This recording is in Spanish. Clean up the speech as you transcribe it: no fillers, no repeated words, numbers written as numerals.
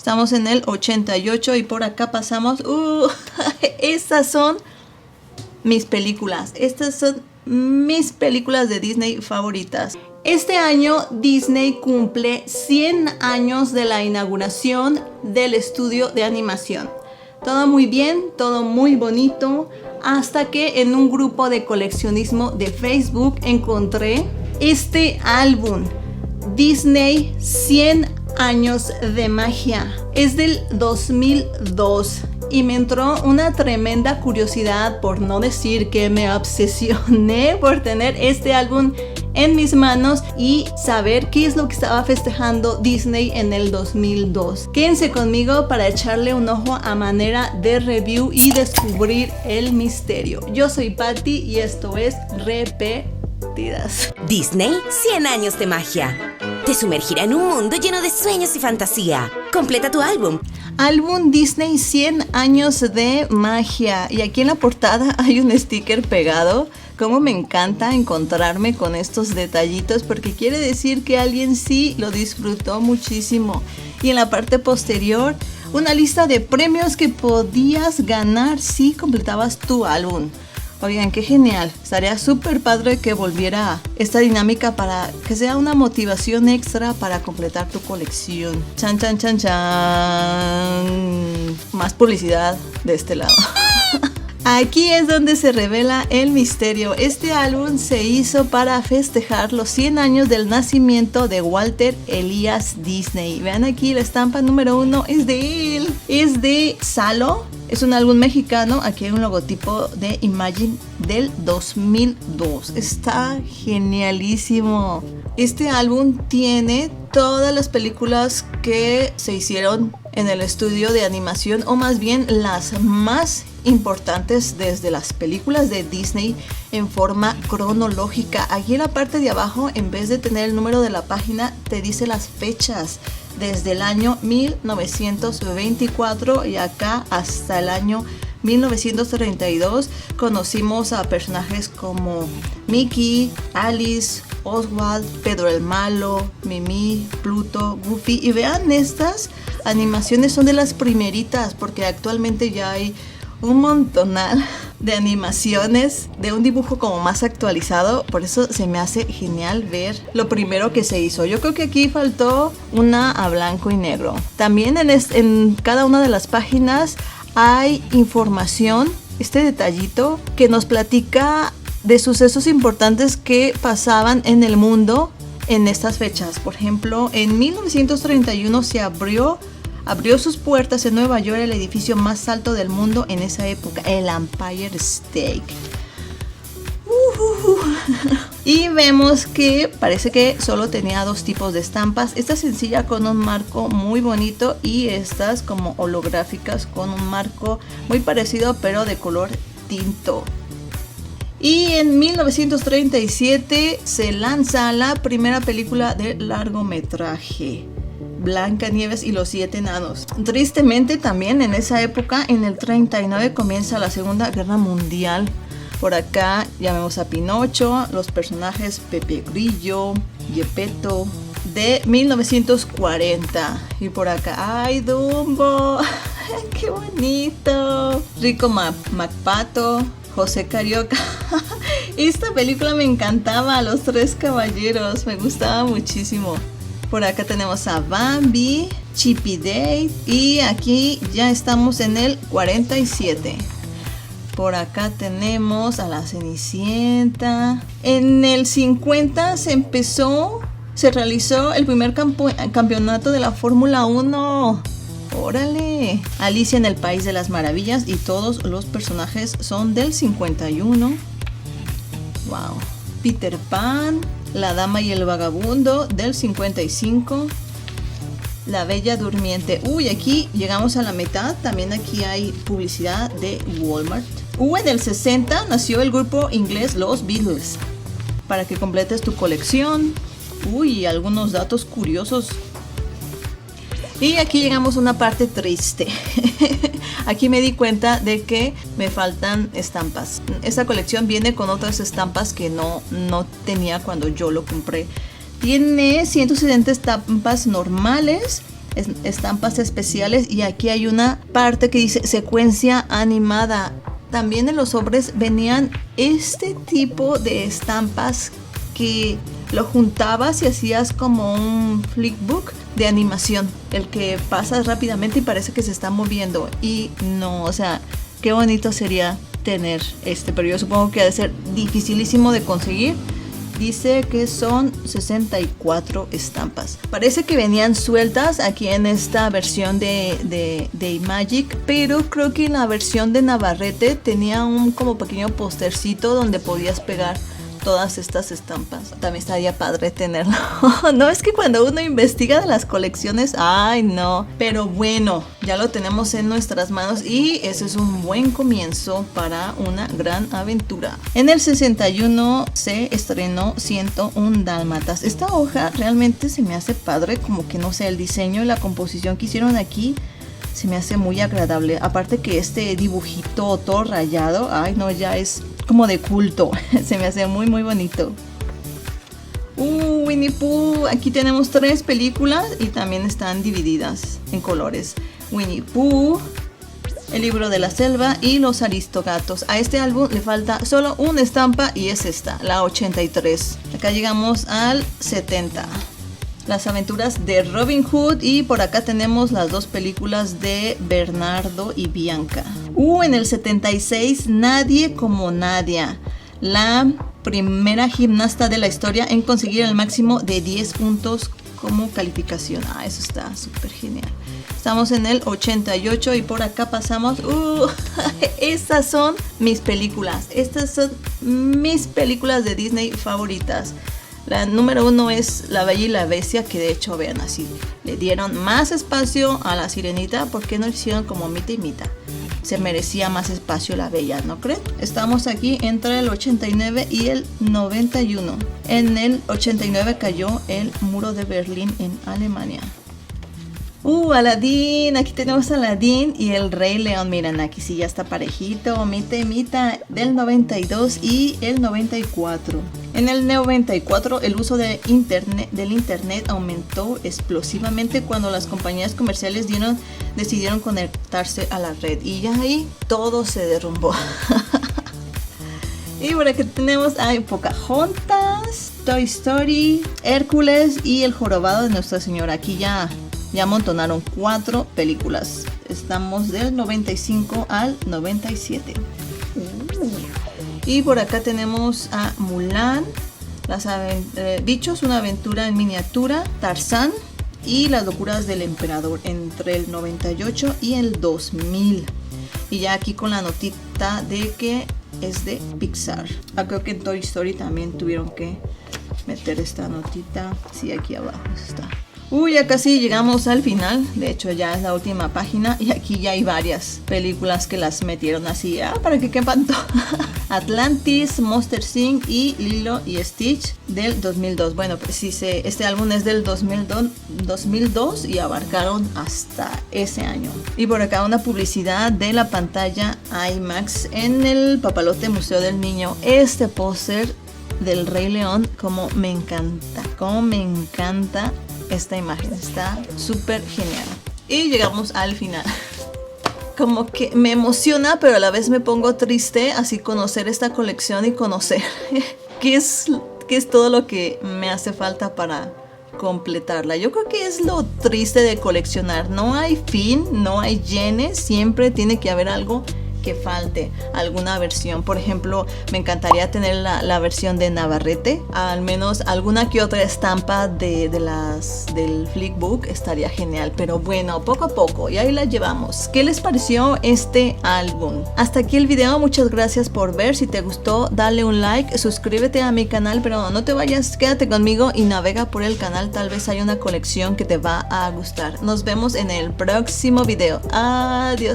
Estamos en el 88 y por acá pasamos. Estas son mis películas. Estas son mis películas de Disney favoritas. Este año Disney cumple 100 años de la inauguración del estudio de animación. Todo muy bien, todo muy bonito, hasta que en un grupo de coleccionismo de Facebook encontré este álbum, Disney 100 años de magia. Es del 2002 y me entró una tremenda curiosidad, por no decir que me obsesioné por tener este álbum en mis manos y saber qué es lo que estaba festejando Disney en el 2002. Quédense conmigo para echarle un ojo a manera de review y descubrir el misterio. Yo soy Patty y esto es Repetidas. Disney 100 años de magia. Te sumergirá en un mundo lleno de sueños y fantasía. Completa tu álbum. Álbum Disney 100 años de magia. Y aquí en la portada hay un sticker pegado. Como me encanta encontrarme con estos detallitos, porque quiere decir que alguien sí lo disfrutó muchísimo. Y en la parte posterior, una lista de premios que podías ganar si completabas tu álbum. Oigan, qué genial. Estaría súper padre que volviera esta dinámica para que sea una motivación extra para completar tu colección. Chan, chan, chan, chan. Más publicidad de este lado. Aquí es donde se revela el misterio. Este álbum se hizo para festejar los 100 años del nacimiento de Walter Elias Disney. Vean aquí, la estampa número 1 es de él. Es de Salo. Es un álbum mexicano. Aquí hay un logotipo de Imagine del 2002. Está genialísimo. Este álbum tiene todas las películas que se hicieron en el estudio de animación, o más bien las más importantes desde las películas de Disney en forma cronológica. Aquí en la parte de abajo, en vez de tener el número de la página, te dice las fechas desde el año 1924 y acá hasta el año 1932. Conocimos a personajes como Mickey, Alice, Oswald, Pedro el Malo, Mimi, Pluto, Goofy. Y vean, estas animaciones son de las primeritas, porque actualmente ya hay un montonal de animaciones de un dibujo como más actualizado. Por eso se me hace genial ver lo primero que se hizo. Yo creo que aquí faltó una a blanco y negro. También en cada una de las páginas hay información, este detallito que nos platica de sucesos importantes que pasaban en el mundo en estas fechas. Por ejemplo, en 1931 se abrió sus puertas en Nueva York el edificio más alto del mundo en esa época, el Empire State. Y vemos que parece que solo tenía dos tipos de estampas. Esta sencilla con un marco muy bonito y estas como holográficas con un marco muy parecido pero de color tinto. Y en 1937 se lanza la primera película de largometraje, Blancanieves y los 7 enanos. Tristemente también en esa época, en el 39, comienza la Segunda Guerra Mundial. Por acá ya vemos a Pinocho, los personajes Pepe Grillo, Gepetto, de 1940. Y por acá, ¡ay, Dumbo! ¡Qué bonito! Rico MacPato, José Carioca. Esta película me encantaba, Los Tres Caballeros, me gustaba muchísimo. Por acá tenemos a Bambi, Chip y Dale, y aquí ya estamos en el 47. Por acá tenemos a la Cenicienta. En el 50 se realizó el primer campeonato de la Fórmula 1. ¡Órale! Alicia en el País de las Maravillas, y todos los personajes son del 51. ¡Wow! Peter Pan, La Dama y el Vagabundo del 55. La Bella Durmiente. Uy, aquí llegamos a la mitad. También aquí hay publicidad de Walmart. En el 60 nació el grupo inglés Los Beatles. Para que completes tu colección. Uy, algunos datos curiosos. Y aquí llegamos a una parte triste. Aquí me di cuenta de que me faltan estampas. Esta colección viene con otras estampas que no tenía cuando yo lo compré. Tiene 170 estampas normales, estampas especiales, y aquí hay una parte que dice secuencia animada. También en los sobres venían este tipo de estampas que lo juntabas y hacías como un flickbook de animación, el que pasas rápidamente y parece que se está moviendo. Y no, o sea, qué bonito sería tener pero yo supongo que ha de ser dificilísimo de conseguir. Dice que son 64 estampas. Parece que venían sueltas aquí en esta versión de Imagic, pero creo que en la versión de Navarrete tenía un como pequeño postercito donde podías pegar todas estas estampas. También estaría padre tenerlo. No, es que cuando uno investiga de las colecciones, ay no, pero bueno, ya lo tenemos en nuestras manos y ese es un buen comienzo para una gran aventura. En el 61 se estrenó 101 Dálmatas. Esta hoja realmente se me hace padre, como que no sé, el diseño y la composición que hicieron aquí se me hace muy agradable. Aparte que este dibujito todo rayado, ay no, ya es como de culto. Se me hace muy muy bonito. Winnie Pooh. Aquí tenemos 3 películas y también están divididas en colores. Winnie Pooh, El libro de la selva y Los Aristogatos. A este álbum le falta solo una estampa y es esta, la 83. Acá llegamos al 70. Las aventuras de Robin Hood, y por acá tenemos las 2 películas de Bernardo y Bianca. En el 76, Nadie como Nadia, la primera gimnasta de la historia en conseguir el máximo de 10 puntos como calificación. Eso está súper genial. Estamos en el 88 y por acá pasamos. Estas son mis películas. Estas son mis películas de Disney favoritas. La número 1 es La Bella y la Bestia, que de hecho, vean, así le dieron más espacio a la Sirenita. ¿Por qué no hicieron como Mita y Mita? Se merecía más espacio la Bella, ¿no creen? Estamos aquí entre el 89 y el 91. En el 89 cayó el muro de Berlín en Alemania. Aladín, aquí tenemos a Aladín y el Rey León. Miren, aquí sí ya está parejito, Mita y Mita, del 92 y el 94. En el 94 el uso del internet aumentó explosivamente cuando las compañías comerciales decidieron conectarse a la red, y ya ahí todo se derrumbó. Y por aquí tenemos a Pocahontas, Toy Story, Hércules y El jorobado de Nuestra Señora. Aquí ya amontonaron 4 películas. Estamos del 95 al 97. Y por acá tenemos a Mulan, Bichos, una aventura en miniatura, Tarzán y Las locuras del emperador, entre el 98 y el 2000. Y ya aquí con la notita de que es de Pixar. Creo que en Toy Story también tuvieron que meter esta notita. Sí, aquí abajo está. Ya casi llegamos al final. De hecho ya es la última página y aquí ya hay varias películas que las metieron así para que quepan todo. Atlantis, Monster Inc. y Lilo y Stitch del 2002. Bueno, pues sí, este álbum es del 2002 y abarcaron hasta ese año. Y por acá una publicidad de la pantalla IMAX en el Papalote Museo del Niño. Este póster del Rey León, como me encanta esta imagen, está súper genial. Y llegamos al final. Como que me emociona, pero a la vez me pongo triste, así conocer esta colección y conocer qué es todo lo que me hace falta para completarla. Yo creo que es lo triste de coleccionar. No hay fin, no hay yenes, siempre tiene que haber algo que falte, alguna versión. Por ejemplo, me encantaría tener la versión de Navarrete, al menos alguna que otra estampa del Flickbook estaría genial, pero bueno, poco a poco, y ahí la llevamos. ¿Qué les pareció este álbum? Hasta aquí el video, muchas gracias por ver. Si te gustó, dale un like, suscríbete a mi canal, pero no te vayas, quédate conmigo y navega por el canal, tal vez hay una colección que te va a gustar. Nos vemos en el próximo video. Adiós.